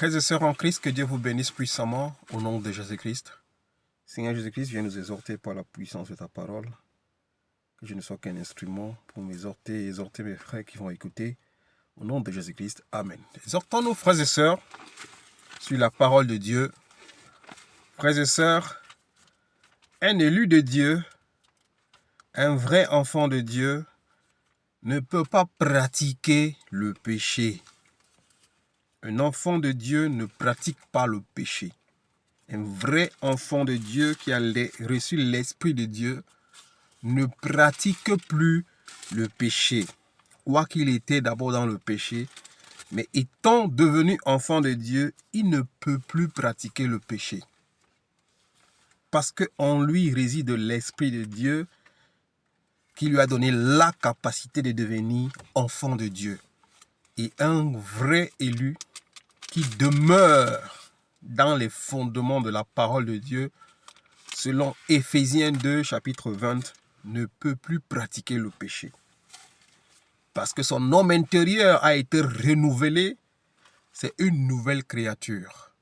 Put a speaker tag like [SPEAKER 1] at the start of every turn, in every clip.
[SPEAKER 1] Frères et sœurs en Christ, que Dieu vous bénisse puissamment au nom de Jésus-Christ. Seigneur Jésus-Christ, viens nous exhorter par la puissance de ta parole. Que je ne sois qu'un instrument pour m'exhorter et exhorter mes frères qui vont écouter. Au nom de Jésus-Christ, Amen. Exhortons-nous, frères et sœurs, sur la parole de Dieu. Frères et sœurs, un élu de Dieu, un vrai enfant de Dieu, ne peut pas pratiquer le péché. Un enfant de Dieu ne pratique pas le péché. Un vrai enfant de Dieu qui a reçu l'Esprit de Dieu ne pratique plus le péché. Quoiqu'il était d'abord dans le péché, mais étant devenu enfant de Dieu, il ne peut plus pratiquer le péché. Parce qu'en lui réside l'Esprit de Dieu qui lui a donné la capacité de devenir enfant de Dieu. Et un vrai élu qui demeure dans les fondements de la parole de Dieu, selon Éphésiens 2, chapitre 20, ne peut plus pratiquer le péché. Parce que son homme intérieur a été renouvelé, c'est une nouvelle créature.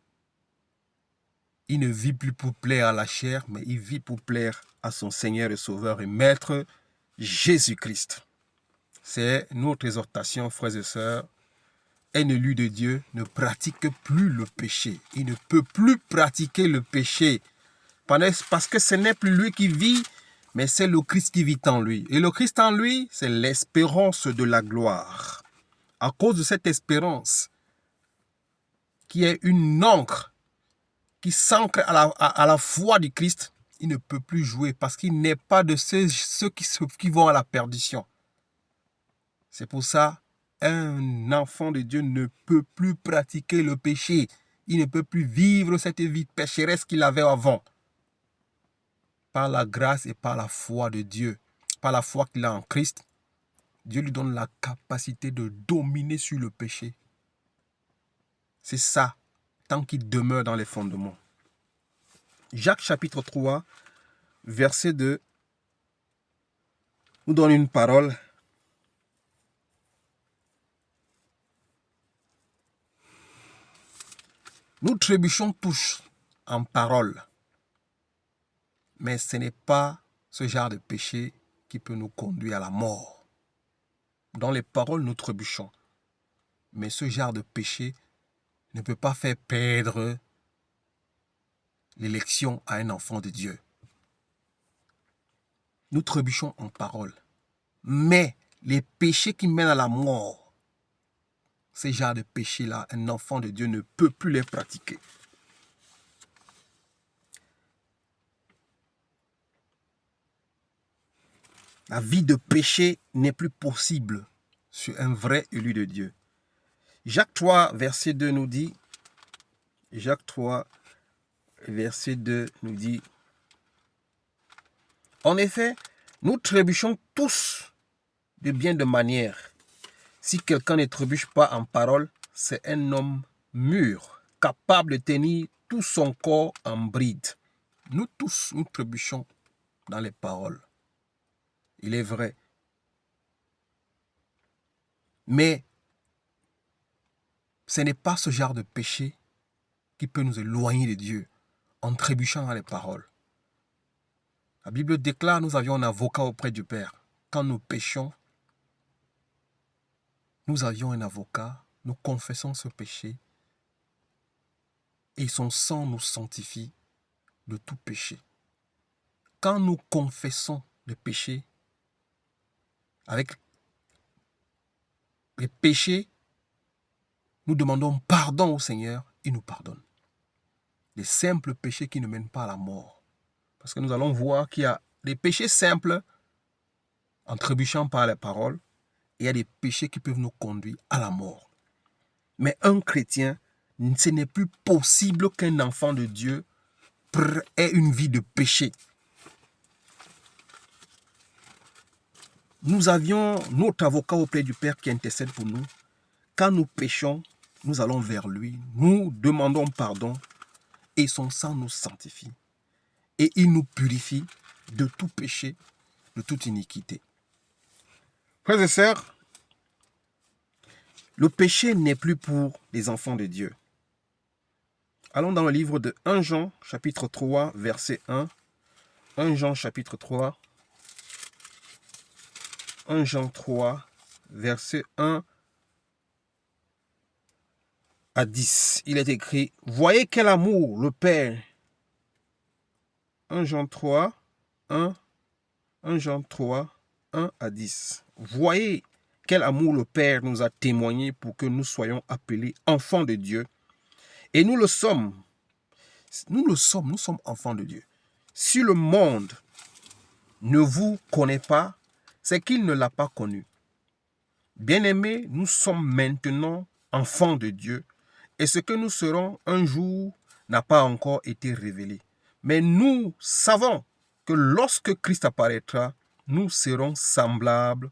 [SPEAKER 1] Il ne vit plus pour plaire à la chair, mais il vit pour plaire à son Seigneur et Sauveur et Maître Jésus-Christ. C'est notre exhortation, frères et sœurs. Un élu de Dieu ne pratique plus le péché. Il ne peut plus pratiquer le péché. Parce que ce n'est plus lui qui vit, mais c'est le Christ qui vit en lui. Et le Christ en lui, c'est l'espérance de la gloire. À cause de cette espérance, qui est une encre, qui s'ancre à la foi du Christ, il ne peut plus jouer parce qu'il n'est pas de ceux qui vont à la perdition. C'est pour ça, un enfant de Dieu ne peut plus pratiquer le péché. Il ne peut plus vivre cette vie pécheresse qu'il avait avant. Par la grâce et par la foi de Dieu, par la foi qu'il a en Christ, Dieu lui donne la capacité de dominer sur le péché. C'est ça, tant qu'il demeure dans les fondements. Jacques chapitre 3, verset 2, nous donne une parole. Nous trébuchons tous en parole, mais ce n'est pas ce genre de péché qui peut nous conduire à la mort. Dans les paroles, nous trébuchons, mais ce genre de péché ne peut pas faire perdre l'élection à un enfant de Dieu. Nous trébuchons en parole, mais les péchés qui mènent à la mort, ces genres de péchés-là, un enfant de Dieu ne peut plus les pratiquer. La vie de péché n'est plus possible sur un vrai élu de Dieu. Jacques 3, verset 2 nous dit, Jacques 3, verset 2 nous dit, en effet, nous trébuchons tous de bien de manière. Si quelqu'un ne trébuche pas en parole, c'est un homme mûr, capable de tenir tout son corps en bride. Nous tous, nous trébuchons dans les paroles. Il est vrai. Mais ce n'est pas ce genre de péché qui peut nous éloigner de Dieu en trébuchant dans les paroles. La Bible déclare, nous avions un avocat auprès du Père. Quand nous péchons, nous avions un avocat, nous confessons ce péché et son sang nous sanctifie de tout péché. Quand nous confessons le péché, avec les péchés, nous demandons pardon au Seigneur, il nous pardonne. Les simples péchés qui ne mènent pas à la mort. Parce que nous allons voir qu'il y a des péchés simples en trébuchant par les paroles, et il y a des péchés qui peuvent nous conduire à la mort. Mais un chrétien, ce n'est plus possible qu'un enfant de Dieu ait une vie de péché. Nous avions notre avocat auprès du Père qui intercède pour nous. Quand nous péchons, nous allons vers lui, nous demandons pardon et son sang nous sanctifie. Et il nous purifie de tout péché, de toute iniquité. Frères et sœurs, le péché n'est plus pour les enfants de Dieu. Allons dans le livre de 1 Jean, chapitre 3, verset 1. 1 Jean, chapitre 3. 1 Jean 3, verset 1 à 10. Il est écrit, « Voyez quel amour le Père. » 1 Jean 3, 1 Jean 3, 1 à 10. « Voyez quel amour le Père nous a témoigné pour que nous soyons appelés enfants de Dieu. Et nous le sommes. Nous sommes enfants de Dieu. Si le monde ne vous connaît pas, c'est qu'il ne l'a pas connu. Bien-aimés, nous sommes maintenant enfants de Dieu, et ce que nous serons un jour n'a pas encore été révélé. Mais nous savons que lorsque Christ apparaîtra, nous serons semblables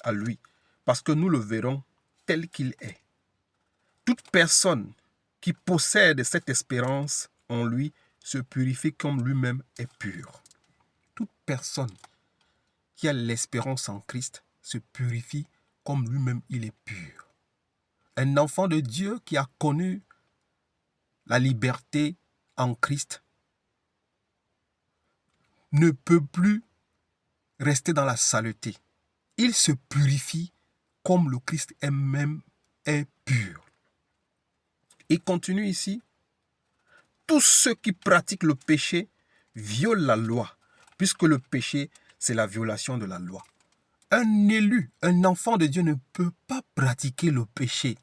[SPEAKER 1] à lui, parce que nous le verrons tel qu'il est. Toute personne qui possède cette espérance en lui se purifie comme lui-même est pur. Toute personne qui a l'espérance en Christ se purifie comme lui-même il est pur. Un enfant de Dieu qui a connu la liberté en Christ ne peut plus rester dans la saleté. Il se purifie comme le Christ même est pur. Il continue ici. Tous ceux qui pratiquent le péché violent la loi, puisque le péché, c'est la violation de la loi. Un élu, un enfant de Dieu ne peut pas pratiquer le péché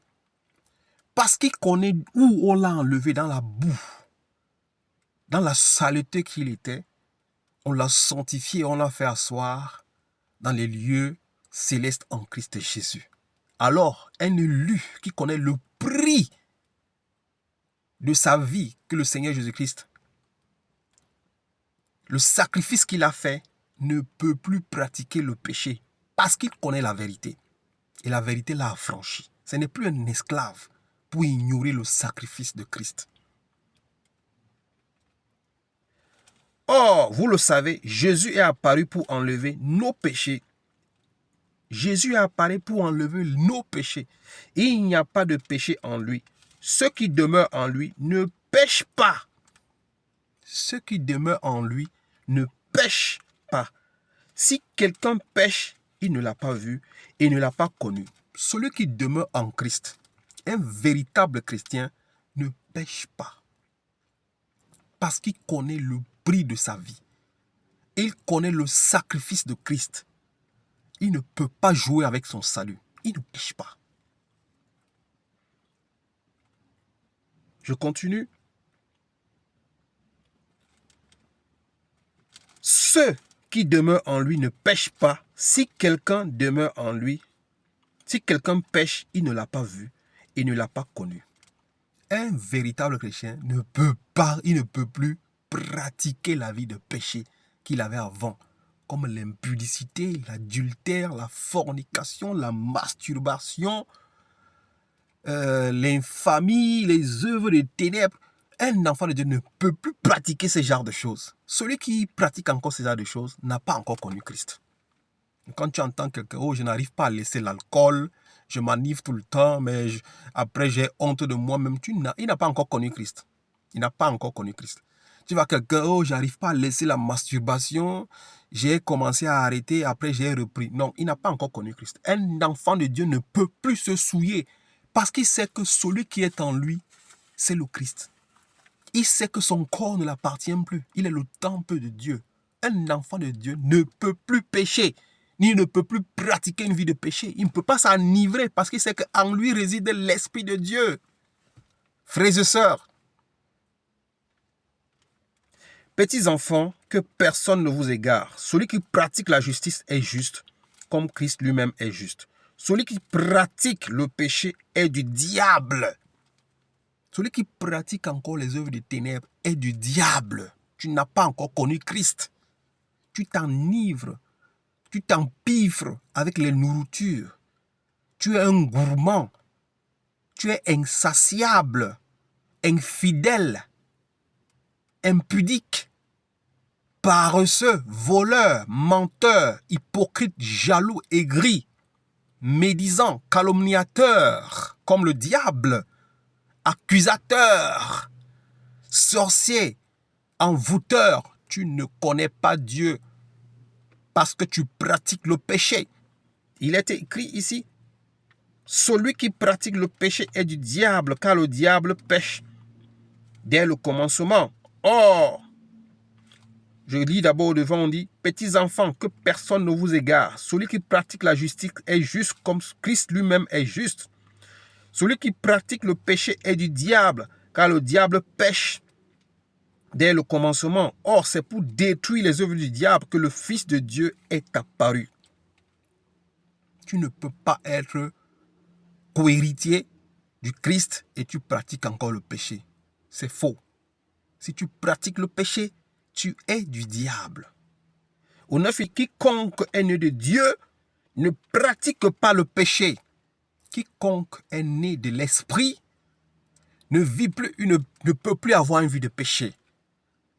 [SPEAKER 1] parce qu'il connaît où on l'a enlevé dans la boue, dans la saleté qu'il était. On l'a sanctifié, on l'a fait asseoir dans les lieux célestes en Christ Jésus. Alors, un élu qui connaît le prix de sa vie que le Seigneur Jésus-Christ, le sacrifice qu'il a fait, ne peut plus pratiquer le péché parce qu'il connaît la vérité. Et la vérité l'a affranchi. Ce n'est plus un esclave pour ignorer le sacrifice de Christ. Or, vous le savez, Jésus est apparu pour enlever nos péchés. Jésus est apparu pour enlever nos péchés. Et il n'y a pas de péché en lui. Ceux qui demeurent en lui ne pêchent pas. Ceux qui demeurent en lui ne pêchent pas. Si quelqu'un pêche, il ne l'a pas vu et ne l'a pas connu. Celui qui demeure en Christ, un véritable chrétien, ne pêche pas. Parce qu'il connaît le prix de sa vie. Il connaît le sacrifice de Christ. Il ne peut pas jouer avec son salut. Il ne pêche pas. Je continue. Ceux qui demeurent en lui ne pêchent pas. Si quelqu'un demeure en lui, si quelqu'un pêche, il ne l'a pas vu et ne l'a pas connu. Un véritable chrétien ne peut pas, il ne peut plus pratiquer la vie de péché qu'il avait avant, comme l'impudicité, l'adultère, la fornication, la masturbation, l'infamie, les œuvres des ténèbres. Un enfant de Dieu ne peut plus pratiquer ce genre de choses. Celui qui pratique encore ce genre de choses n'a pas encore connu Christ. Quand tu entends quelqu'un, oh, je n'arrive pas à laisser l'alcool, je m'enivre tout le temps, mais après j'ai honte de moi-même, il n'a pas encore connu Christ. Il n'a pas encore connu Christ. Tu vois quelqu'un, oh, j'arrive pas à laisser la masturbation, j'ai commencé à arrêter, après j'ai repris. Non, il n'a pas encore connu Christ. Un enfant de Dieu ne peut plus se souiller parce qu'il sait que celui qui est en lui, c'est le Christ. Il sait que son corps ne l'appartient plus. Il est le temple de Dieu. Un enfant de Dieu ne peut plus pécher, ni ne peut plus pratiquer une vie de péché. Il ne peut pas s'enivrer parce qu'il sait qu'en lui réside l'Esprit de Dieu. Frères et sœurs, petits enfants, que personne ne vous égare. Celui qui pratique la justice est juste, comme Christ lui-même est juste. Celui qui pratique le péché est du diable. Celui qui pratique encore les œuvres des ténèbres est du diable. Tu n'as pas encore connu Christ. Tu t'enivres, tu t'empiffres avec les nourritures. Tu es un gourmand. Tu es insatiable, infidèle, impudique, paresseux, voleur, menteur, hypocrite, jaloux, aigri, médisant, calomniateur, comme le diable, accusateur, Sorcier, envoûteur, tu ne connais pas Dieu parce que tu pratiques le péché. Il est écrit ici, celui qui pratique le péché est du diable, car le diable pêche dès le commencement. Or, je lis d'abord devant, on dit, petits enfants, que personne ne vous égare. Celui qui pratique la justice est juste comme Christ lui-même est juste. Celui qui pratique le péché est du diable, car le diable pêche dès le commencement. Or, c'est pour détruire les œuvres du diable que le Fils de Dieu est apparu. Tu ne peux pas être co-héritier du Christ et tu pratiques encore le péché. C'est faux. Si tu pratiques le péché, tu es du diable. Au 9, quiconque est né de Dieu ne pratique pas le péché. Quiconque est né de l'esprit ne peut plus avoir une vie de péché.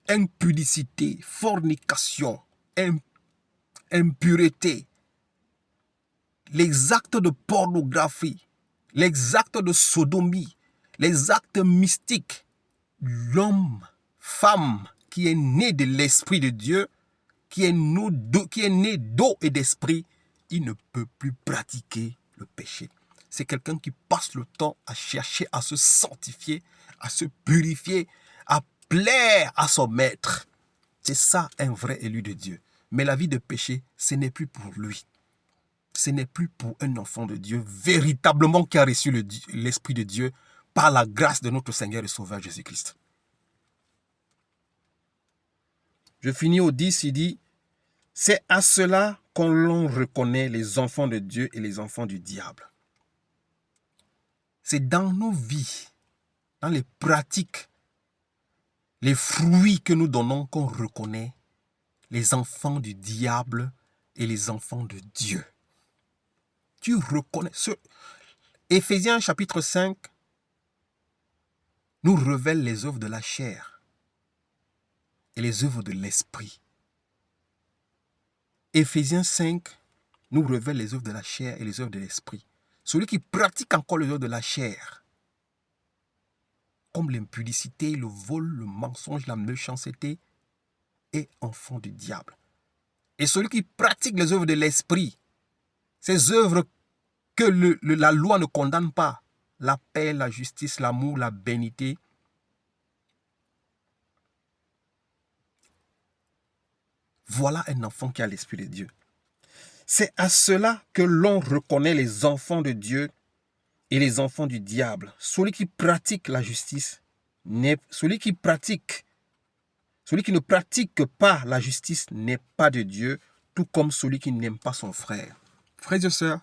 [SPEAKER 1] Impudicité, fornication, impureté, les actes de pornographie, les actes de sodomie, les actes mystiques. L'homme, femme qui est né de l'esprit de Dieu, qui est né d'eau et d'esprit, il ne peut plus pratiquer le péché. C'est quelqu'un qui passe le temps à chercher à se sanctifier, à se purifier, à plaire à son maître. C'est ça un vrai élu de Dieu. Mais la vie de péché, ce n'est plus pour lui. Ce n'est plus pour un enfant de Dieu véritablement qui a reçu l'Esprit de Dieu par la grâce de notre Seigneur et Sauveur Jésus-Christ. Je finis au 10, il dit, c'est à cela qu'on reconnaît les enfants de Dieu et les enfants du diable. C'est dans nos vies, dans les pratiques, les fruits que nous donnons qu'on reconnaît les enfants du diable et les enfants de Dieu. Tu reconnais ce. Éphésiens chapitre 5 nous révèle les œuvres de la chair et les œuvres de l'esprit. Éphésiens 5 nous révèle les œuvres de la chair et les œuvres de l'esprit. Celui qui pratique encore les œuvres de la chair, comme l'impudicité, le vol, le mensonge, la méchanceté, est enfant du diable. Et celui qui pratique les œuvres de l'esprit, ces œuvres que la loi ne condamne pas, la paix, la justice, l'amour, la bénité, voilà un enfant qui a l'Esprit de Dieu. C'est à cela que l'on reconnaît les enfants de Dieu et les enfants du diable. Celui qui pratique la justice, celui qui ne pratique pas la justice n'est pas de Dieu, tout comme celui qui n'aime pas son frère. Frères et sœurs,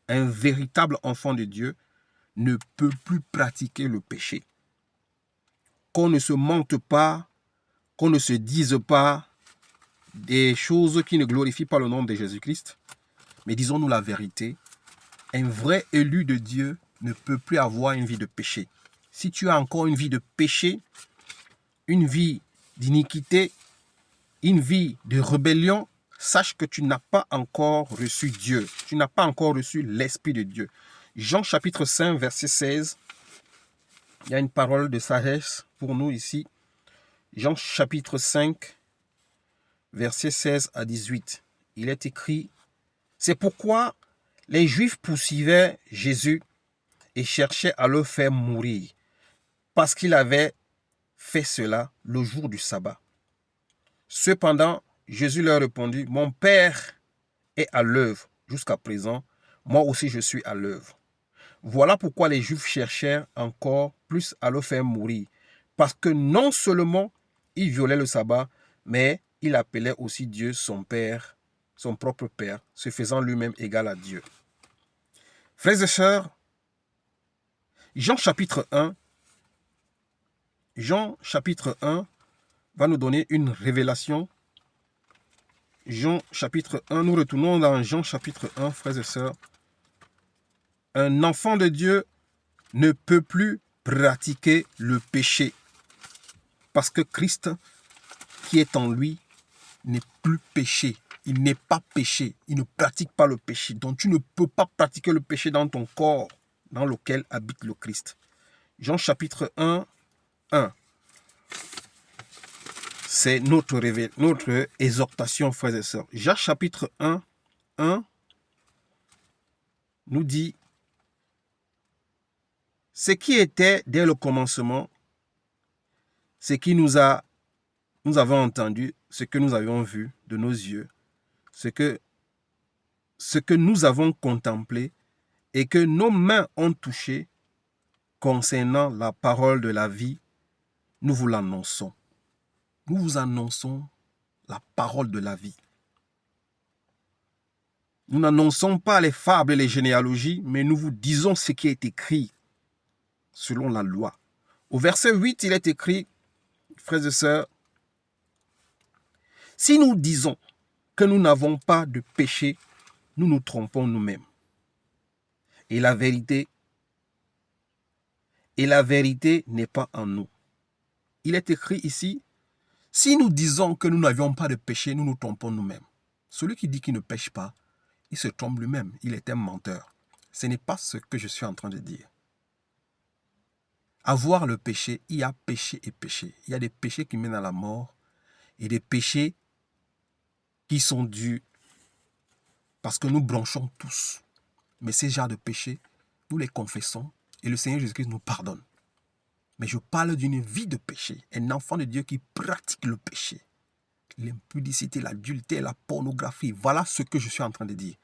[SPEAKER 1] un véritable enfant de Dieu ne peut plus pratiquer le péché. Qu'on ne se mente pas, qu'on ne se dise pas des choses qui ne glorifient pas le nom de Jésus-Christ, mais disons-nous la vérité, un vrai élu de Dieu ne peut plus avoir une vie de péché. Si tu as encore une vie de péché, une vie d'iniquité, une vie de rébellion, sache que tu n'as pas encore reçu Dieu. Tu n'as pas encore reçu l'Esprit de Dieu. Jean chapitre 5, verset 16. Il y a une parole de sagesse pour nous ici. Jean chapitre 5, verset 16 à 18. Il est écrit, c'est pourquoi les Juifs poursuivaient Jésus et cherchaient à le faire mourir, parce qu'il avait fait cela le jour du sabbat. Cependant, Jésus leur répondit, mon Père est à l'œuvre jusqu'à présent, moi aussi je suis à l'œuvre. Voilà pourquoi les Juifs cherchèrent encore plus à le faire mourir, parce que non seulement il violait le sabbat, mais il appelait aussi Dieu son Père, son propre Père, se faisant lui-même égal à Dieu. Frères et sœurs, Jean chapitre 1 va nous donner une révélation. Jean chapitre 1, nous retournons dans Jean chapitre 1, frères et sœurs. Un enfant de Dieu ne peut plus pratiquer le péché parce que Christ qui est en lui n'est plus péché. Il n'est pas péché. Il ne pratique pas le péché. Donc tu ne peux pas pratiquer le péché dans ton corps dans lequel habite le Christ. Jean chapitre 1, 1. c'est notre exhortation, frères et sœurs. Jacques chapitre 1 nous dit ce qui était dès le commencement, ce qui nous avons entendu, ce que nous avions vu de nos yeux, ce que nous avons contemplé et que nos mains ont touché concernant la parole de la vie, nous vous l'annonçons. Nous vous annonçons la parole de la vie. Nous n'annonçons pas les fables et les généalogies, mais nous vous disons ce qui est écrit selon la loi. Au verset 8, il est écrit, frères et sœurs, si nous disons que nous n'avons pas de péché, nous nous trompons nous-mêmes. Et la vérité n'est pas en nous. Il est écrit ici, si nous disons que nous n'avions pas de péché, nous nous trompons nous-mêmes. Celui qui dit qu'il ne pêche pas, il se trompe lui-même, il est un menteur. Ce n'est pas ce que je suis en train de dire. Avoir le péché, il y a péché et péché. Il y a des péchés qui mènent à la mort et des péchés qui sont dus parce que nous bronchons tous. Mais ces genres de péchés, nous les confessons et le Seigneur Jésus-Christ nous pardonne. Mais je parle d'une vie de péché, un enfant de Dieu qui pratique le péché. L'impudicité, l'adultère, la pornographie, voilà ce que je suis en train de dire.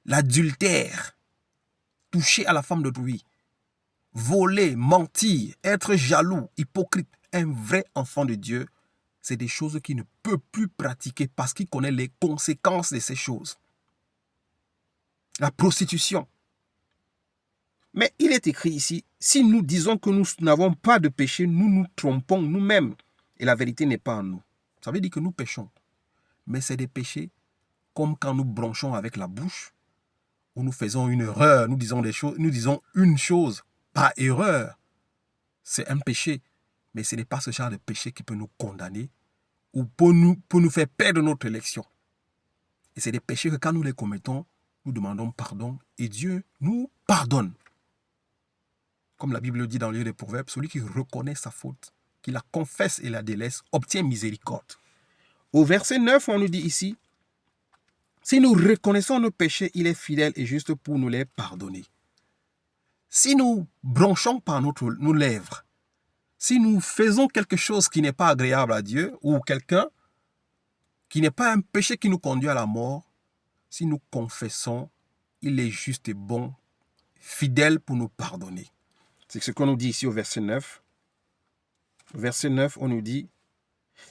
[SPEAKER 1] L'adultère, toucher à la femme d'autrui, voler, mentir, être jaloux, hypocrite, un vrai enfant de Dieu, c'est des choses qu'il ne peut plus pratiquer parce qu'il connaît les conséquences de ces choses. La prostitution. Mais il est écrit ici, si nous disons que nous n'avons pas de péché, nous nous trompons nous-mêmes. Et la vérité n'est pas en nous. Ça veut dire que nous péchons. Mais c'est des péchés comme quand nous bronchons avec la bouche, où nous faisons une erreur, nous disons une chose par erreur. C'est un péché. Mais ce n'est pas ce genre de péché qui peut nous condamner ou pour nous faire perdre notre élection. Et c'est des péchés que quand nous les commettons, nous demandons pardon et Dieu nous pardonne. Comme la Bible dit dans le livre des Proverbes, celui qui reconnaît sa faute, qui la confesse et la délaisse, obtient miséricorde. Au verset 9, on nous dit ici, si nous reconnaissons nos péchés, il est fidèle et juste pour nous les pardonner. Si nous bronchons par nos lèvres, si nous faisons quelque chose qui n'est pas agréable à Dieu, ou quelqu'un qui n'est pas un péché qui nous conduit à la mort, si nous confessons, il est juste et bon, fidèle pour nous pardonner. C'est ce qu'on nous dit ici au verset 9. Au verset 9, on nous dit,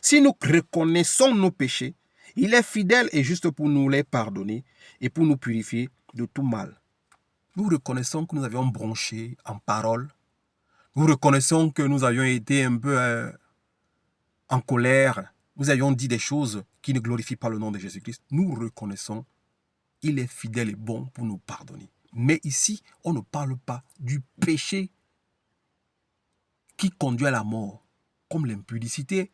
[SPEAKER 1] si nous reconnaissons nos péchés, il est fidèle et juste pour nous les pardonner et pour nous purifier de tout mal. Nous reconnaissons que nous avions bronché en parole. Nous reconnaissons que nous avions été un peu en colère. Nous avions dit des choses qui ne glorifient pas le nom de Jésus-Christ. Nous reconnaissons, il est fidèle et bon pour nous pardonner. Mais ici, on ne parle pas du péché qui conduit à la mort, comme l'impudicité,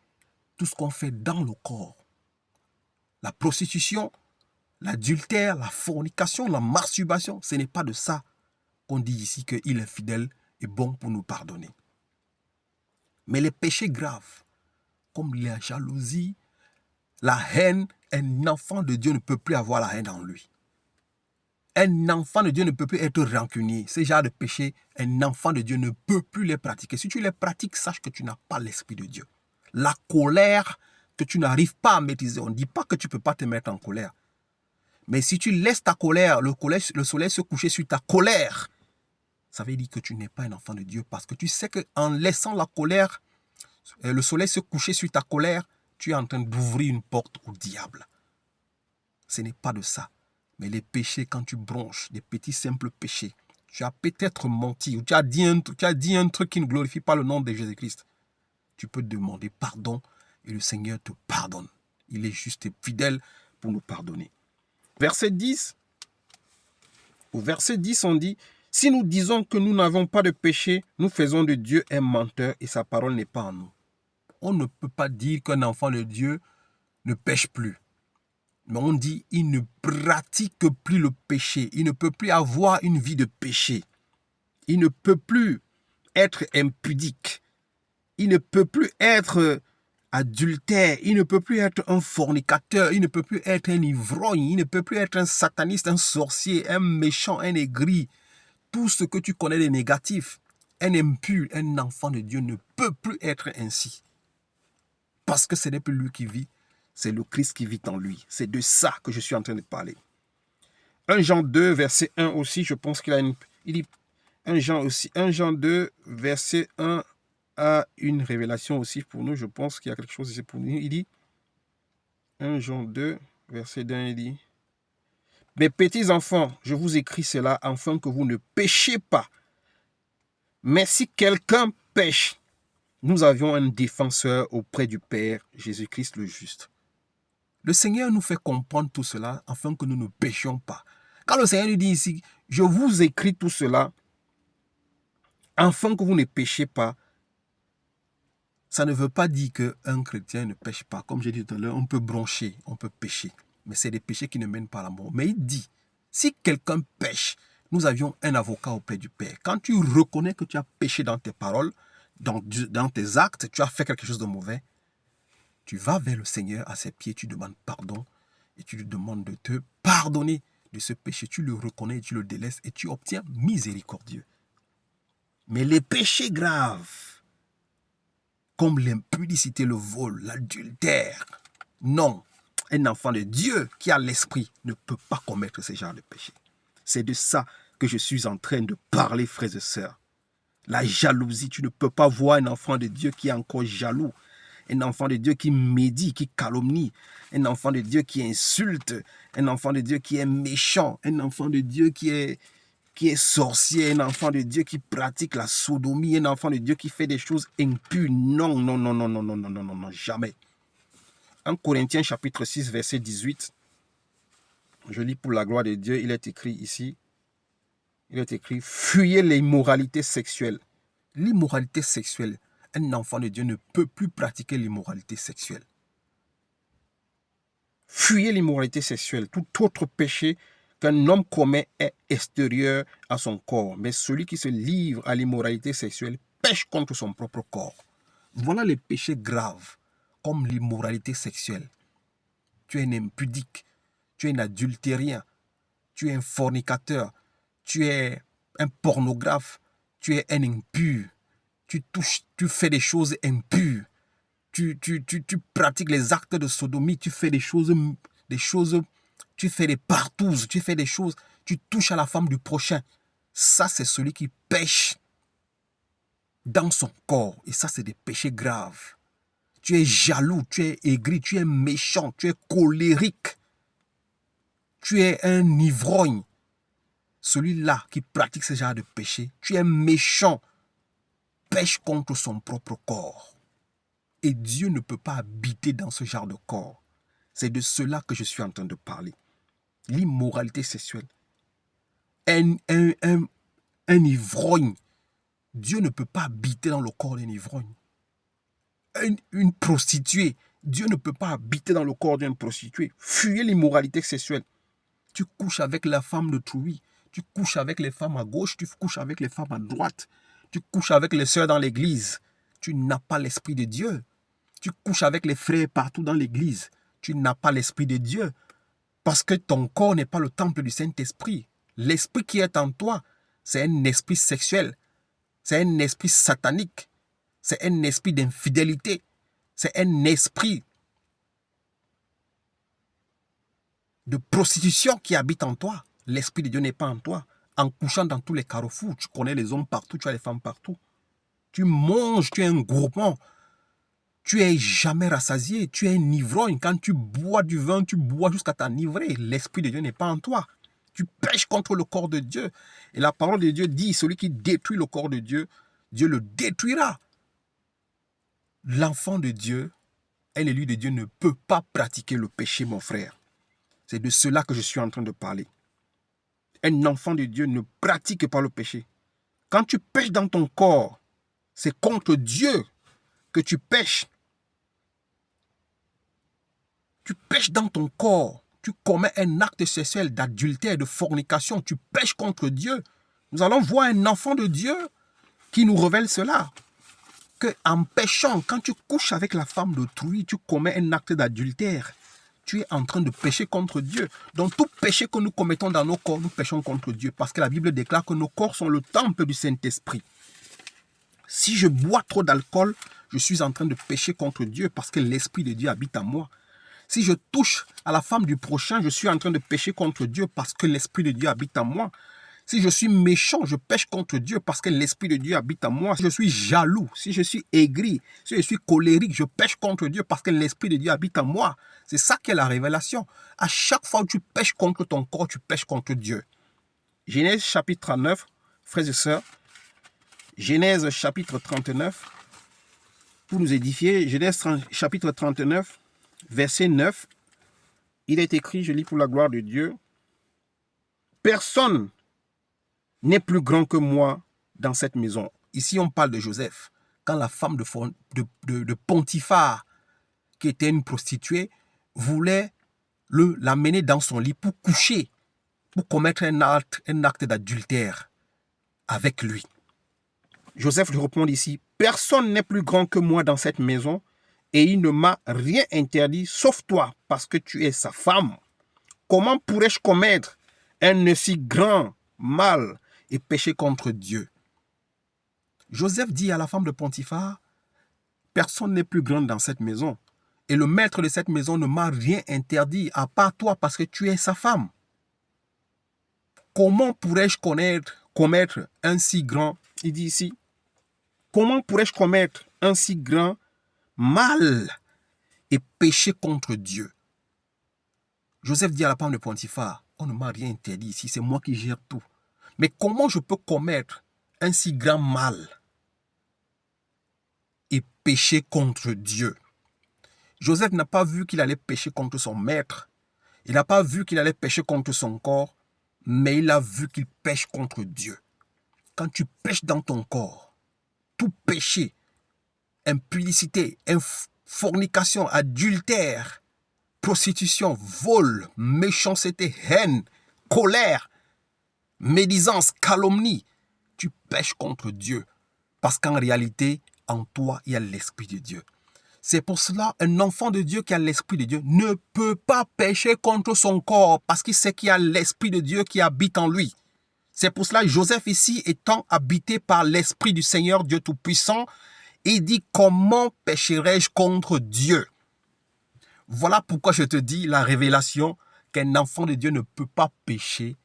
[SPEAKER 1] tout ce qu'on fait dans le corps. La prostitution, l'adultère, la fornication, la masturbation, ce n'est pas de ça qu'on dit ici qu'il est fidèle et bon pour nous pardonner. Mais les péchés graves, comme la jalousie, la haine, un enfant de Dieu ne peut plus avoir la haine en lui. Un enfant de Dieu ne peut plus être rancunier. Ces genres de péchés, un enfant de Dieu ne peut plus les pratiquer. Si tu les pratiques, sache que tu n'as pas l'Esprit de Dieu. La colère que tu n'arrives pas à maîtriser, on ne dit pas que tu ne peux pas te mettre en colère. Mais si tu laisses ta colère, le soleil se coucher sur ta colère, ça veut dire que tu n'es pas un enfant de Dieu. Parce que tu sais qu'en laissant la colère, le soleil se coucher sur ta colère, tu es en train d'ouvrir une porte au diable. Ce n'est pas de ça. Mais les péchés, quand tu bronches, des petits simples péchés, tu as peut-être menti ou tu as dit un truc qui ne glorifie pas le nom de Jésus-Christ. Tu peux demander pardon et le Seigneur te pardonne. Il est juste et fidèle pour nous pardonner. Verset 10. Au verset 10, on dit, si nous disons que nous n'avons pas de péché, nous faisons de Dieu un menteur et sa parole n'est pas en nous. On ne peut pas dire qu'un enfant de Dieu ne pêche plus. Mais on dit, il ne pratique plus le péché. Il ne peut plus avoir une vie de péché. Il ne peut plus être impudique. Il ne peut plus être adultère, il ne peut plus être un fornicateur, il ne peut plus être un ivrogne, il ne peut plus être un sataniste, un sorcier, un méchant, un aigri. Tout ce que tu connais de négatif, un impur, un enfant de Dieu ne peut plus être ainsi. Parce que ce n'est plus lui qui vit, c'est le Christ qui vit en lui. C'est de ça que je suis en train de parler. 1 Jean 2, verset 1 aussi, je pense qu'il a une... Il dit 1 Jean 2, verset 1 a une révélation aussi pour nous. Je pense qu'il y a quelque chose ici pour nous. Il dit, 1 Jean 2, verset 1, il dit, mes petits enfants, je vous écris cela afin que vous ne péchiez pas. Mais si quelqu'un pêche, nous avions un défenseur auprès du Père, Jésus-Christ le juste. Le Seigneur nous fait comprendre tout cela afin que nous ne péchions pas. Quand le Seigneur nous dit ici, je vous écris tout cela afin que vous ne péchiez pas, ça ne veut pas dire qu'un chrétien ne pêche pas. Comme j'ai dit tout à l'heure, on peut broncher, on peut pécher. Mais c'est des péchés qui ne mènent pas à la mort. Mais il dit, si quelqu'un pêche, nous avions un avocat auprès du Père. Quand tu reconnais que tu as péché dans tes paroles, dans tes actes, tu as fait quelque chose de mauvais, tu vas vers le Seigneur à ses pieds, tu demandes pardon et tu lui demandes de te pardonner de ce péché. Tu le reconnais, tu le délaisses et tu obtiens miséricordieux. Mais les péchés graves, comme l'impudicité, le vol, l'adultère, non. Un enfant de Dieu qui a l'esprit ne peut pas commettre ce genre de péché. C'est de ça que je suis en train de parler, frères et sœurs. La jalousie, tu ne peux pas voir un enfant de Dieu qui est encore jaloux. Un enfant de Dieu qui médit, qui calomnie. Un enfant de Dieu qui insulte. Un enfant de Dieu qui est méchant. Un enfant de Dieu qui est sorcier. Un enfant de Dieu qui pratique la sodomie. Un enfant de Dieu qui fait des choses impures. Non, non, non, non, non, non, non, non, non, non, jamais. 1 Corinthiens chapitre 6, verset 18. Je lis pour la gloire de Dieu. Il est écrit ici. Il est écrit, fuyez l'immoralité sexuelle. L'immoralité sexuelle. Un enfant de Dieu ne peut plus pratiquer l'immoralité sexuelle. Fuyez l'immoralité sexuelle. Tout autre péché qu'un homme commet est extérieur à son corps. Mais celui qui se livre à l'immoralité sexuelle pêche contre son propre corps. Voilà les péchés graves, comme l'immoralité sexuelle. Tu es un impudique, tu es un adultérien, tu es un fornicateur, tu es un pornographe, tu es un impur. Tu fais des choses impures. Tu pratiques les actes de sodomie. Tu fais des choses, tu fais des partouzes. Tu fais des choses. Tu touches à la femme du prochain. Ça, c'est celui qui pêche dans son corps. Et ça, c'est des péchés graves. Tu es jaloux, tu es aigri, tu es méchant, tu es colérique. Tu es un ivrogne. Celui-là qui pratique ce genre de péché, tu es méchant. Pêche contre son propre corps. Et Dieu ne peut pas habiter dans ce genre de corps. C'est de cela que je suis en train de parler. L'immoralité sexuelle. Un ivrogne. Dieu ne peut pas habiter dans le corps d'un ivrogne. Une prostituée. Dieu ne peut pas habiter dans le corps d'une prostituée. Fuyez l'immoralité sexuelle. Tu couches avec la femme d'autrui. Tu couches avec les femmes à gauche. Tu couches avec les femmes à droite. Tu couches avec les sœurs dans l'église. Tu n'as pas l'esprit de Dieu. Tu couches avec les frères partout dans l'église. Tu n'as pas l'esprit de Dieu. Parce que ton corps n'est pas le temple du Saint-Esprit. L'esprit qui est en toi, c'est un esprit sexuel. C'est un esprit satanique. C'est un esprit d'infidélité. C'est un esprit de prostitution qui habite en toi. L'esprit de Dieu n'est pas en toi. En couchant dans tous les carrefours, tu connais les hommes partout, tu as les femmes partout. Tu manges, tu es un gourmand. Tu es jamais rassasié, tu es un ivrogne. Quand tu bois du vin, tu bois jusqu'à t'enivrer. L'esprit de Dieu n'est pas en toi. Tu pêches contre le corps de Dieu. Et la parole de Dieu dit, celui qui détruit le corps de Dieu, Dieu le détruira. L'enfant de Dieu, un élu de Dieu ne peut pas pratiquer le péché, mon frère. C'est de cela que je suis en train de parler. Un enfant de Dieu ne pratique pas le péché. Quand tu pêches dans ton corps, c'est contre Dieu que tu pêches. Tu pêches dans ton corps. Tu commets un acte sexuel d'adultère, de fornication. Tu pêches contre Dieu. Nous allons voir un enfant de Dieu qui nous révèle cela. qu'en péchant, quand tu couches avec la femme d'autrui, tu commets un acte d'adultère. Tu es en train de pécher contre Dieu. Donc tout péché que nous commettons dans nos corps, nous péchons contre Dieu. Parce que la Bible déclare que nos corps sont le temple du Saint-Esprit. Si je bois trop d'alcool, je suis en train de pécher contre Dieu parce que l'Esprit de Dieu habite en moi. Si je touche à la femme du prochain, je suis en train de pécher contre Dieu parce que l'Esprit de Dieu habite en moi. Si je suis méchant, je pêche contre Dieu parce que l'Esprit de Dieu habite en moi. Si je suis jaloux, si je suis aigri, si je suis colérique, je pêche contre Dieu parce que l'Esprit de Dieu habite en moi. C'est ça qui est la révélation. À chaque fois que tu pêches contre ton corps, tu pêches contre Dieu. Genèse chapitre 39, frères et sœurs. Genèse chapitre 39, pour nous édifier. Genèse chapitre 39, verset 9. Il est écrit, je lis pour la gloire de Dieu. Personne n'est plus grand que moi dans cette maison. Ici, on parle de Joseph. Quand la femme de Potiphar, qui était une prostituée, voulait l'amener dans son lit pour coucher, pour commettre un acte d'adultère avec lui. Joseph lui répond ici, « Personne n'est plus grand que moi dans cette maison, et il ne m'a rien interdit, sauf toi, parce que tu es sa femme. Comment pourrais-je commettre un aussi grand mal et pécher contre Dieu ?» Joseph dit à la femme de Potiphar, « Personne n'est plus grand dans cette maison, et le maître de cette maison ne m'a rien interdit, à part toi, parce que tu es sa femme. Comment pourrais-je commettre un si grand, il dit ici, comment pourrais-je commettre un si grand mal et pécher contre Dieu ?» Joseph dit à la femme de Potiphar, « On ne m'a rien interdit ici, c'est moi qui gère tout. Mais comment je peux commettre un si grand mal et pécher contre Dieu ?» Joseph n'a pas vu qu'il allait pécher contre son maître. Il n'a pas vu qu'il allait pécher contre son corps, mais il a vu qu'il pêche contre Dieu. Quand tu pêches dans ton corps, tout péché, impudicité, fornication, adultère, prostitution, vol, méchanceté, haine, colère, médisance, calomnie, tu pêches contre Dieu. Parce qu'en réalité, en toi, il y a l'Esprit de Dieu. C'est pour cela un enfant de Dieu qui a l'Esprit de Dieu ne peut pas pécher contre son corps parce qu'il sait qu'il y a l'Esprit de Dieu qui habite en lui. C'est pour cela Joseph ici, étant habité par l'Esprit du Seigneur Dieu Tout-Puissant, il dit, comment pécherai-je contre Dieu? Voilà pourquoi je te dis la révélation qu'un enfant de Dieu ne peut pas pécher,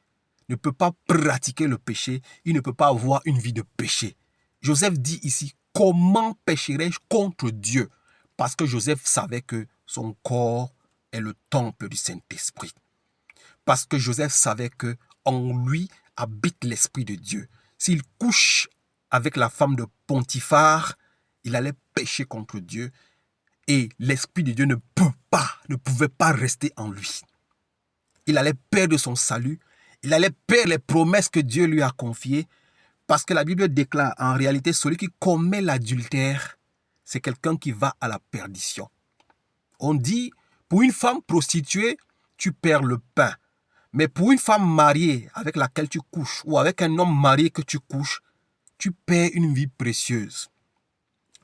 [SPEAKER 1] ne peut pas pratiquer le péché, il ne peut pas avoir une vie de péché. Joseph dit ici, comment pécherai-je contre Dieu? Parce que Joseph savait que son corps est le temple du Saint-Esprit. Parce que Joseph savait que en lui habite l'Esprit de Dieu. S'il couche avec la femme de Potiphar, il allait pécher contre Dieu et l'Esprit de Dieu ne pouvait pas rester en lui. Il allait perdre son salut, il allait perdre les promesses que Dieu lui a confiées parce que la Bible déclare en réalité celui qui commet l'adultère, c'est quelqu'un qui va à la perdition. On dit, pour une femme prostituée, tu perds le pain. Mais pour une femme mariée avec laquelle tu couches ou avec un homme marié que tu couches, tu perds une vie précieuse.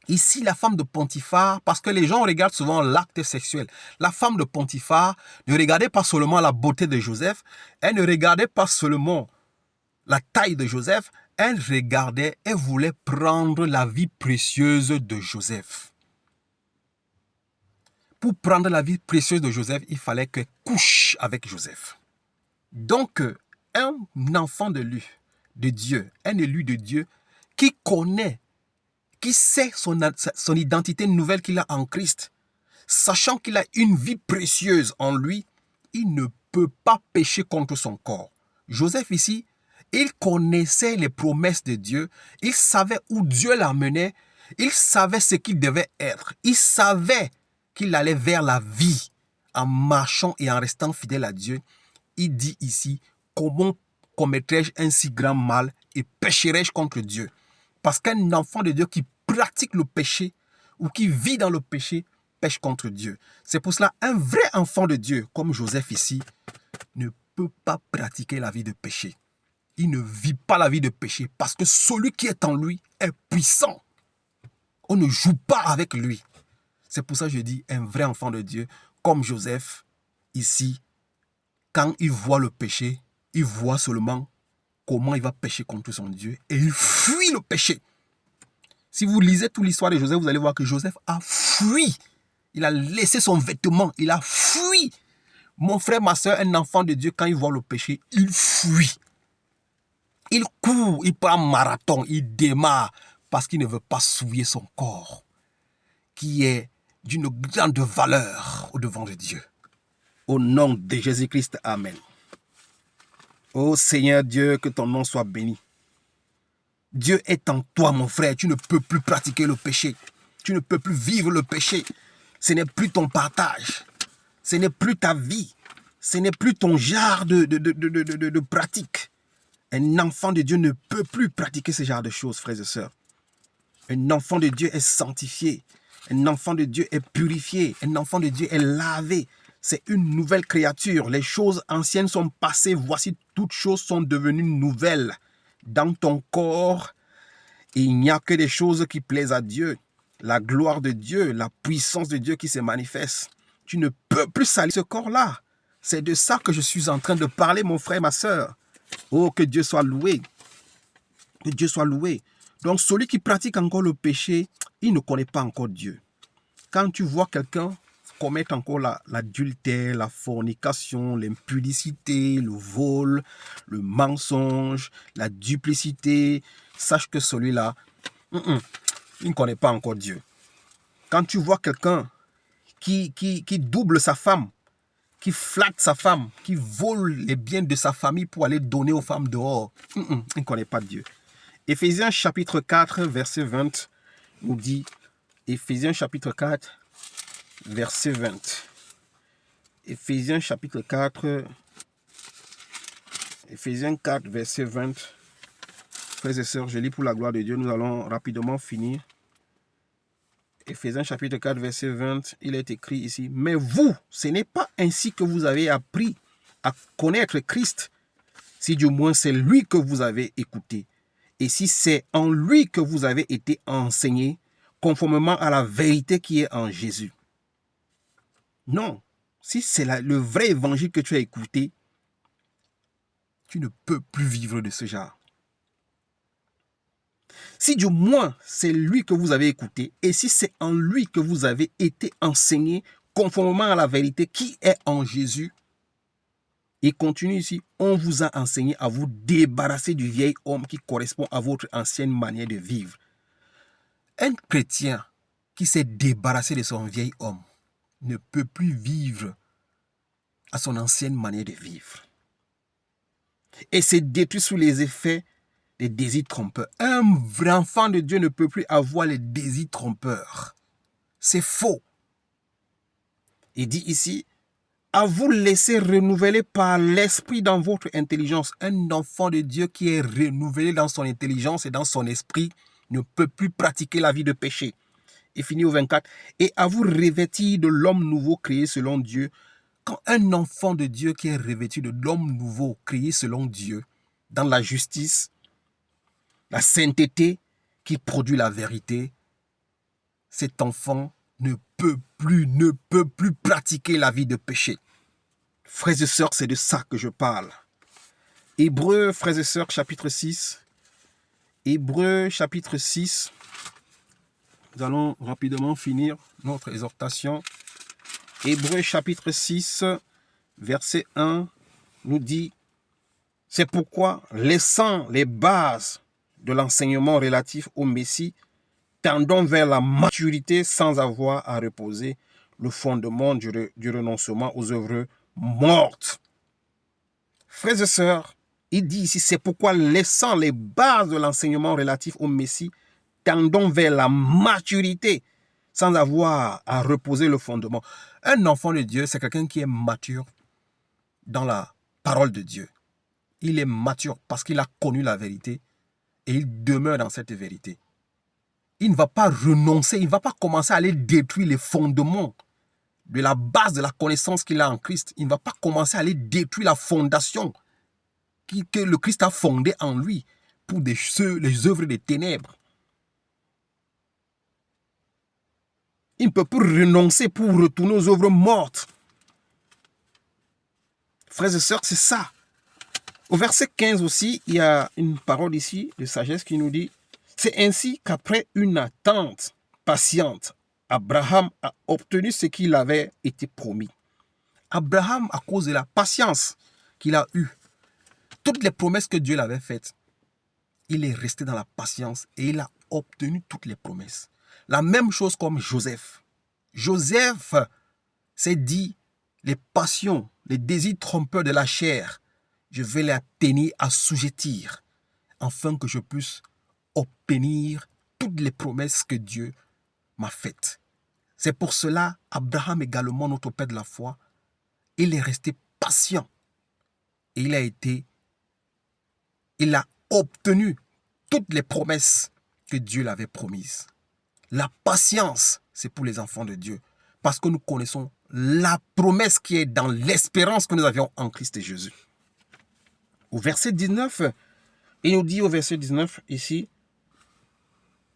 [SPEAKER 1] Ici, la femme de Potiphar, parce que les gens regardent souvent l'acte sexuel. La femme de Potiphar ne regardait pas seulement la beauté de Joseph, elle ne regardait pas seulement la taille de Joseph, elle regardait et voulait prendre la vie précieuse de Joseph. Pour prendre la vie précieuse de Joseph, il fallait qu'elle couche avec Joseph. Donc, un enfant de Dieu, un élu de Dieu, qui connaît, qui sait son identité nouvelle qu'il a en Christ, sachant qu'il a une vie précieuse en lui, il ne peut pas pécher contre son corps. Joseph ici, il connaissait les promesses de Dieu, il savait où Dieu l'amenait, il savait ce qu'il devait être, il savait qu'il allait vers la vie en marchant et en restant fidèle à Dieu. Il dit ici, comment commettrai-je un si grand mal et pécherai-je contre Dieu? Parce qu'un enfant de Dieu qui pratique le péché ou qui vit dans le péché pêche contre Dieu. C'est pour cela un vrai enfant de Dieu, comme Joseph ici, ne peut pas pratiquer la vie de péché. Il ne vit pas la vie de péché parce que celui qui est en lui est puissant. On ne joue pas avec lui. C'est pour ça que je dis un vrai enfant de Dieu, comme Joseph, ici, quand il voit le péché, il voit seulement comment il va pécher contre son Dieu et il fuit le péché. Si vous lisez toute l'histoire de Joseph, vous allez voir que Joseph a fui. Il a laissé son vêtement, il a fui. Mon frère, ma soeur, un enfant de Dieu, quand il voit le péché, il fuit. Il court, il prend un marathon, il démarre parce qu'il ne veut pas souiller son corps, qui est d'une grande valeur au devant de Dieu. Au nom de Jésus-Christ, amen. Ô Seigneur Dieu, que ton nom soit béni. Dieu est en toi, mon frère. Tu ne peux plus pratiquer le péché. Tu ne peux plus vivre le péché. Ce n'est plus ton partage. Ce n'est plus ta vie. Ce n'est plus ton genre de pratique. Un enfant de Dieu ne peut plus pratiquer ce genre de choses, frères et sœurs. Un enfant de Dieu est sanctifié. Un enfant de Dieu est purifié. Un enfant de Dieu est lavé. C'est une nouvelle créature. Les choses anciennes sont passées. Voici, toutes choses sont devenues nouvelles. Dans ton corps, il n'y a que des choses qui plaisent à Dieu. La gloire de Dieu, la puissance de Dieu qui se manifeste. Tu ne peux plus salir ce corps-là. C'est de ça que je suis en train de parler, mon frère, ma soeur. Oh, que Dieu soit loué. Que Dieu soit loué. Donc, celui qui pratique encore le péché, il ne connaît pas encore Dieu. Quand tu vois quelqu'un commettre encore l'adultère, la fornication, l'impudicité, le vol, le mensonge, la duplicité, sache que celui-là, il ne connaît pas encore Dieu. Quand tu vois quelqu'un qui double sa femme, qui flatte sa femme, qui vole les biens de sa famille pour aller donner aux femmes dehors, il ne connaît pas Dieu. Éphésiens chapitre 4, verset 20 nous dit, Éphésiens chapitre 4, verset 20. Éphésiens chapitre 4, Éphésiens 4, verset 20. Frères et sœurs, je lis pour la gloire de Dieu, nous allons rapidement finir. Éphésiens chapitre 4, verset 20, il est écrit ici, « Mais vous, ce n'est pas ainsi que vous avez appris à connaître Christ, si du moins c'est lui que vous avez écouté, et si c'est en lui que vous avez été enseigné, conformément à la vérité qui est en Jésus. » Non, si c'est le vrai évangile que tu as écouté, tu ne peux plus vivre de ce genre. Si du moins c'est lui que vous avez écouté, et si c'est en lui que vous avez été enseigné, conformément à la vérité qui est en Jésus, il continue ici, on vous a enseigné à vous débarrasser du vieil homme qui correspond à votre ancienne manière de vivre. Un chrétien qui s'est débarrassé de son vieil homme ne peut plus vivre à son ancienne manière de vivre. Et c'est détruit sous les effets des désirs trompeurs. Un vrai enfant de Dieu ne peut plus avoir les désirs trompeurs. C'est faux. Il dit ici, à vous laisser renouveler par l'esprit dans votre intelligence. Un enfant de Dieu qui est renouvelé dans son intelligence et dans son esprit ne peut plus pratiquer la vie de péché. Et finit au 24. Et à vous revêtir de l'homme nouveau créé selon Dieu. Quand un enfant de Dieu qui est revêtu de l'homme nouveau créé selon Dieu, dans la justice, la sainteté qui produit la vérité, cet enfant ne peut plus pratiquer la vie de péché. Frères et sœurs, c'est de ça que je parle. Hébreux, frères et sœurs, chapitre 6. Hébreux, chapitre 6. Nous allons rapidement finir notre exhortation. Hébreux, chapitre 6, verset 1, nous dit, « C'est pourquoi, laissant les bases de l'enseignement relatif au Messie, tendons vers la maturité sans avoir à reposer le fondement du renoncement aux œuvres mortes. » Frères et sœurs, il dit ici, c'est pourquoi laissant les bases de l'enseignement relatif au Messie, tendons vers la maturité sans avoir à reposer le fondement. Un enfant de Dieu, c'est quelqu'un qui est mature dans la parole de Dieu. Il est mature parce qu'il a connu la vérité et il demeure dans cette vérité. Il ne va pas renoncer, il ne va pas commencer à aller détruire les fondements de la base de la connaissance qu'il a en Christ. Il ne va pas commencer à aller détruire la fondation que le Christ a fondée en lui pour les œuvres des ténèbres. Il ne peut plus renoncer pour retourner aux œuvres mortes. Frères et sœurs, c'est ça. Au verset 15 aussi, il y a une parole ici de sagesse qui nous dit « C'est ainsi qu'après une attente patiente, Abraham a obtenu ce qu'il avait été promis. » Abraham, à cause de la patience qu'il a eue, toutes les promesses que Dieu l'avait faites, il est resté dans la patience et il a obtenu toutes les promesses. La même chose comme Joseph. Joseph s'est dit, les passions, les désirs trompeurs de la chair, je vais les tenir, assujettir, afin que je puisse obtenir toutes les promesses que Dieu m'a faites. C'est pour cela, Abraham également, notre père de la foi, il est resté patient. Et il a obtenu toutes les promesses que Dieu l'avait promises. La patience, c'est pour les enfants de Dieu. Parce que nous connaissons la promesse qui est dans l'espérance que nous avions en Christ Jésus. Au verset 19, il nous dit au verset 19 ici,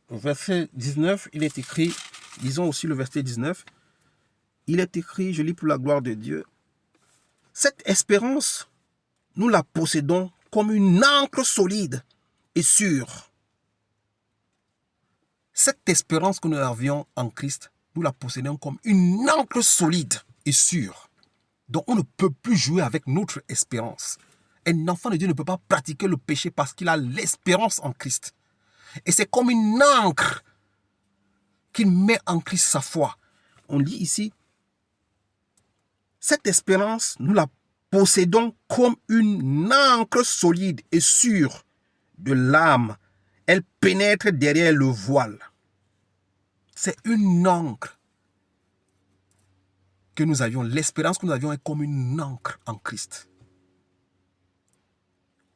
[SPEAKER 1] au verset 19, il est écrit, disons aussi le verset 19, il est écrit, je lis pour la gloire de Dieu, cette espérance, nous la possédons comme une ancre solide et sûre. Cette espérance que nous avions en Christ, nous la possédons comme une ancre solide et sûre. Donc on ne peut plus jouer avec notre espérance. Un enfant de Dieu ne peut pas pratiquer le péché parce qu'il a l'espérance en Christ. Et c'est comme une ancre qu'il met en Christ sa foi. On lit ici, cette espérance, nous la possédons comme une ancre solide et sûre de l'âme. Elle pénètre derrière le voile. C'est une ancre que nous avions. L'espérance que nous avions est comme une ancre en Christ.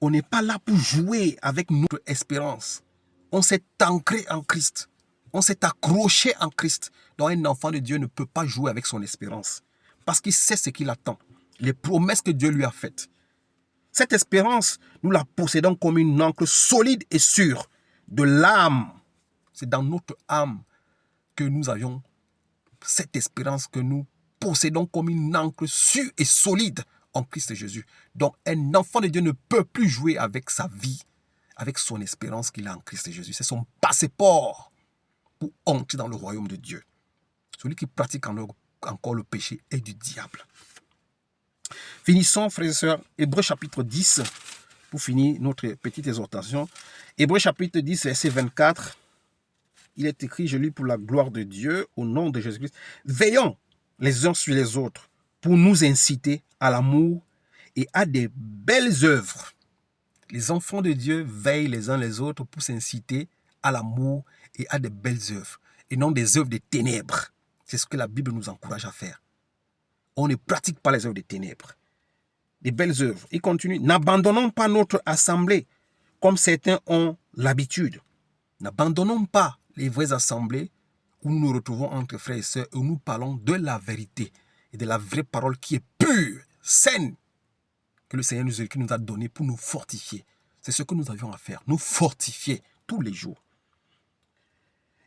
[SPEAKER 1] On n'est pas là pour jouer avec notre espérance. On s'est ancré en Christ. On s'est accroché en Christ. Donc un enfant de Dieu ne peut pas jouer avec son espérance. Parce qu'il sait ce qu'il attend. Les promesses que Dieu lui a faites. Cette espérance, nous la possédons comme une ancre solide et sûre de l'âme. C'est dans notre âme que nous avions cette espérance que nous possédons comme une ancre sûre et solide en Christ Jésus. Donc un enfant de Dieu ne peut plus jouer avec sa vie, avec son espérance qu'il a en Christ Jésus. C'est son passeport pour entrer dans le royaume de Dieu. Celui qui pratique encore le péché est du diable. Finissons, frères et sœurs, Hébreux chapitre 10, pour finir notre petite exhortation. Hébreux chapitre 10, verset 24. Il est écrit, je lis pour la gloire de Dieu, au nom de Jésus-Christ. Veillons les uns sur les autres pour nous inciter à l'amour et à des belles œuvres. Les enfants de Dieu veillent les uns les autres pour s'inciter à l'amour et à des belles œuvres, et non des œuvres des ténèbres. C'est ce que la Bible nous encourage à faire. On ne pratique pas les œuvres des ténèbres. Des belles œuvres. Il continue. N'abandonnons pas notre assemblée comme certains ont l'habitude. N'abandonnons pas les vraies assemblées où nous nous retrouvons entre frères et sœurs, où nous parlons de la vérité et de la vraie parole qui est pure, saine, que le Seigneur nous a donnée pour nous fortifier. C'est ce que nous avions à faire, nous fortifier tous les jours.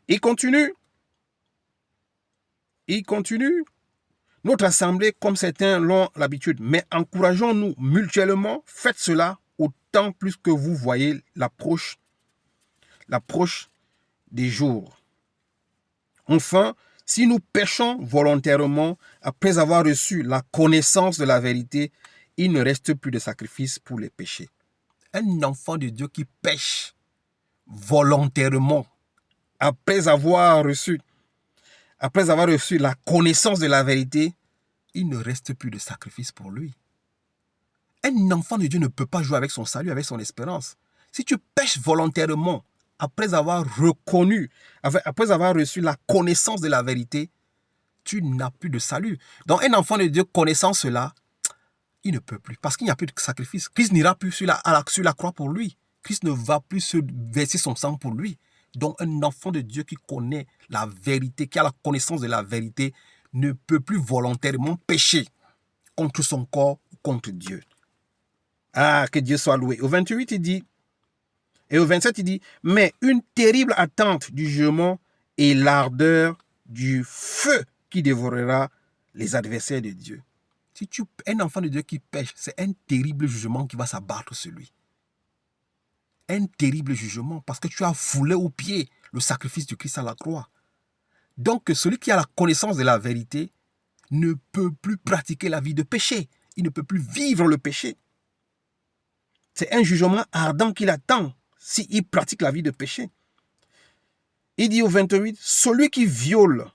[SPEAKER 1] Il continue. Notre assemblée, comme certains l'ont l'habitude, mais encourageons-nous mutuellement, faites cela autant plus que vous voyez l'approche des jours. Enfin, si nous péchons volontairement, après avoir reçu la connaissance de la vérité, il ne reste plus de sacrifice pour les péchés. Un enfant de Dieu qui pêche volontairement, après avoir reçu la connaissance de la vérité, il ne reste plus de sacrifice pour lui. Un enfant de Dieu ne peut pas jouer avec son salut, avec son espérance. Si tu pêches volontairement, après avoir reçu la connaissance de la vérité, tu n'as plus de salut. Donc un enfant de Dieu connaissant cela, il ne peut plus, parce qu'il n'y a plus de sacrifice. Christ n'ira plus sur la croix pour lui. Christ ne va plus se verser son sang pour lui. Donc un enfant de Dieu qui connaît la vérité, qui a la connaissance de la vérité, ne peut plus volontairement pécher contre son corps ou contre Dieu. Ah, que Dieu soit loué. Au 28, il dit, et au 27, il dit, mais une terrible attente du jugement et l'ardeur du feu qui dévorera les adversaires de Dieu. Si un enfant de Dieu qui pêche, c'est un terrible jugement qui va s'abattre sur lui. Un terrible jugement parce que tu as foulé aux pieds le sacrifice du Christ à la croix. Donc celui qui a la connaissance de la vérité ne peut plus pratiquer la vie de péché. Il ne peut plus vivre le péché. C'est un jugement ardent qui l'attend s'il pratique la vie de péché. Il dit au 28, celui qui viole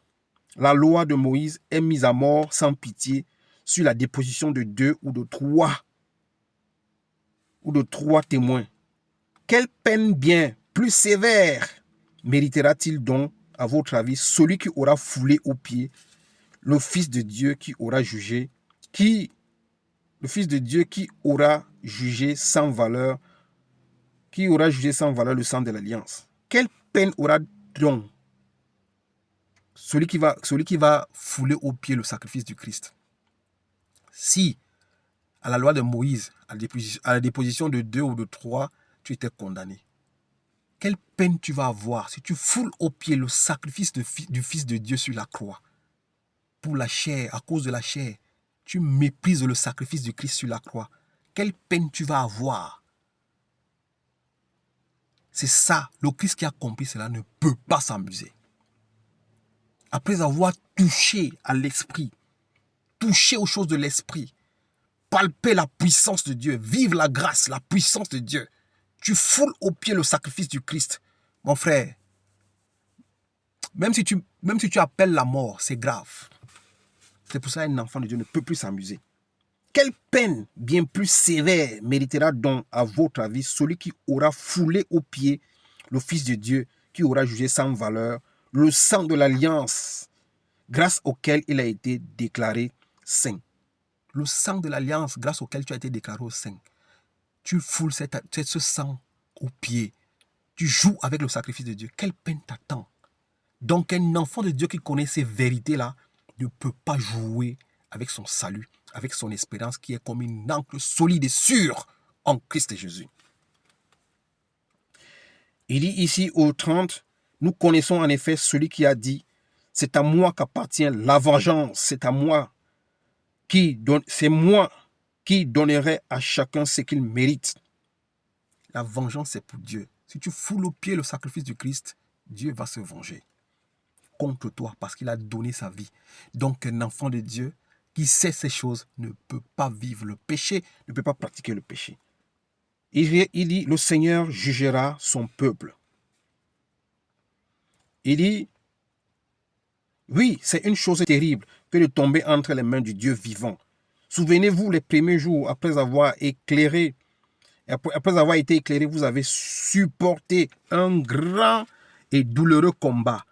[SPEAKER 1] la loi de Moïse est mis à mort sans pitié sur la déposition de 2 ou de 3 témoins. Quelle peine bien plus sévère méritera-t-il donc, à votre avis, celui qui aura foulé aux pieds le Fils de Dieu qui aura jugé sans valeur le sang de l'alliance? Quelle peine aura donc celui qui va fouler aux pieds le sacrifice du Christ? Si, à la loi de Moïse, à la déposition de 2 ou de 3, tu étais condamné, quelle peine tu vas avoir si tu foules aux pieds le sacrifice du Fils de Dieu sur la croix? Pour la chair, à cause de la chair, tu méprises le sacrifice du Christ sur la croix. Quelle peine tu vas avoir? C'est ça, le Christ qui a compris cela ne peut pas s'amuser. Après avoir touché à l'esprit, touché aux choses de l'esprit, palper la puissance de Dieu, vivre la grâce, la puissance de Dieu, tu foules au pied le sacrifice du Christ. Mon frère, même si tu appelles la mort, c'est grave. C'est pour ça qu'un enfant de Dieu ne peut plus s'amuser. Quelle peine bien plus sévère méritera donc, à votre avis, celui qui aura foulé aux pieds le Fils de Dieu, qui aura jugé sans valeur le sang de l'alliance, grâce auquel il a été déclaré saint? Le sang de l'alliance, grâce auquel tu as été déclaré saint. Tu foules ce sang aux pieds. Tu joues avec le sacrifice de Dieu. Quelle peine t'attend? Donc un enfant de Dieu qui connaît ces vérités-là ne peut pas jouer avec son salut, avec son espérance qui est comme une ancre solide et sûre en Christ Jésus. Il dit ici au 30, nous connaissons en effet celui qui a dit, c'est à moi qu'appartient la vengeance, c'est moi qui donnerai à chacun ce qu'il mérite. La vengeance, c'est pour Dieu. Si tu foules au pied le sacrifice du Christ, Dieu va se venger contre toi parce qu'il a donné sa vie. Donc un enfant de Dieu qui sait ces choses ne peut pas vivre le péché, ne peut pas pratiquer le péché. Il dit, le Seigneur jugera son peuple. Il dit, oui, c'est une chose terrible que de tomber entre les mains du Dieu vivant. Souvenez-vous, les premiers jours, après avoir été éclairé, vous avez supporté un grand et douloureux combat.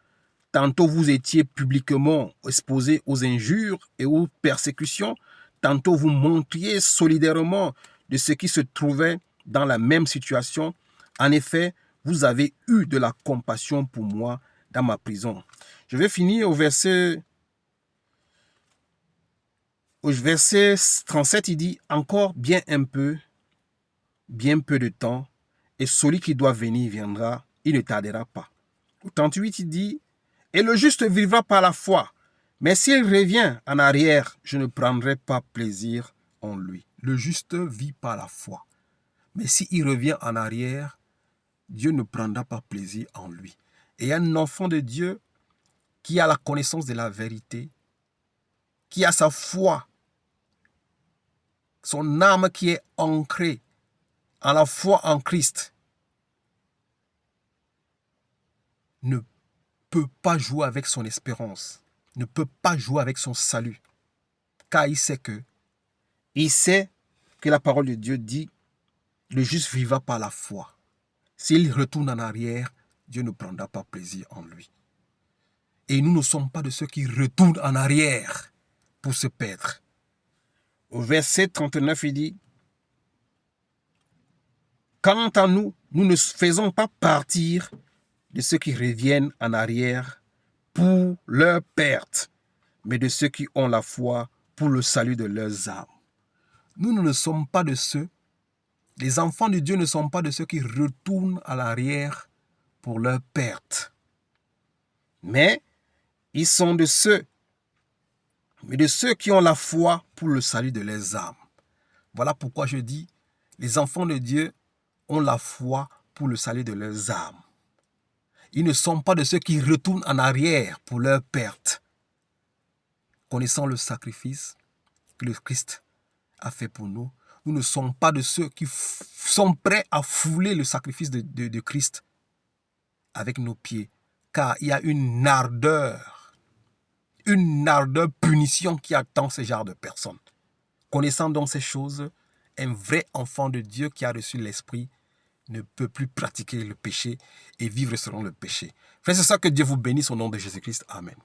[SPEAKER 1] Tantôt vous étiez publiquement exposé aux injures et aux persécutions, tantôt vous montriez solidairement de ceux qui se trouvaient dans la même situation. En effet, vous avez eu de la compassion pour moi dans ma prison. Je vais finir au verset 37, il dit, encore bien peu de temps, et celui qui doit venir viendra, il ne tardera pas. Au 38, il dit, et le juste vivra par la foi. Mais s'il revient en arrière, je ne prendrai pas plaisir en lui. Le juste vit par la foi. Mais s'il revient en arrière, Dieu ne prendra pas plaisir en lui. Et un enfant de Dieu qui a la connaissance de la vérité, qui a sa foi, son âme qui est ancrée en la foi en Christ, ne peut pas jouer avec son espérance, ne peut pas jouer avec son salut, car il sait que la parole de Dieu dit, le juste vivra par la foi. S'il retourne en arrière, Dieu ne prendra pas plaisir en lui. Et nous ne sommes pas de ceux qui retournent en arrière pour se perdre. Au verset 39, il dit, quant à nous, nous ne faisons pas partir de ceux qui reviennent en arrière pour leur perte, mais de ceux qui ont la foi pour le salut de leurs âmes. Nous ne sommes pas de ceux, les enfants de Dieu ne sont pas de ceux qui retournent à l'arrière pour leur perte. Mais Ils sont de ceux, mais de ceux qui ont la foi pour le salut de leurs âmes. Voilà pourquoi je dis, les enfants de Dieu ont la foi pour le salut de leurs âmes. Ils ne sont pas de ceux qui retournent en arrière pour leur perte. Connaissant le sacrifice que le Christ a fait pour nous, nous ne sommes pas de ceux qui sont prêts à fouler le sacrifice de Christ avec nos pieds. Car il y a une ardeur punition qui attend ce genre de personnes. Connaissant donc ces choses, un vrai enfant de Dieu qui a reçu l'Esprit ne peut plus pratiquer le péché et vivre selon le péché. Frères, c'est ça, que Dieu vous bénisse au nom de Jésus-Christ. Amen.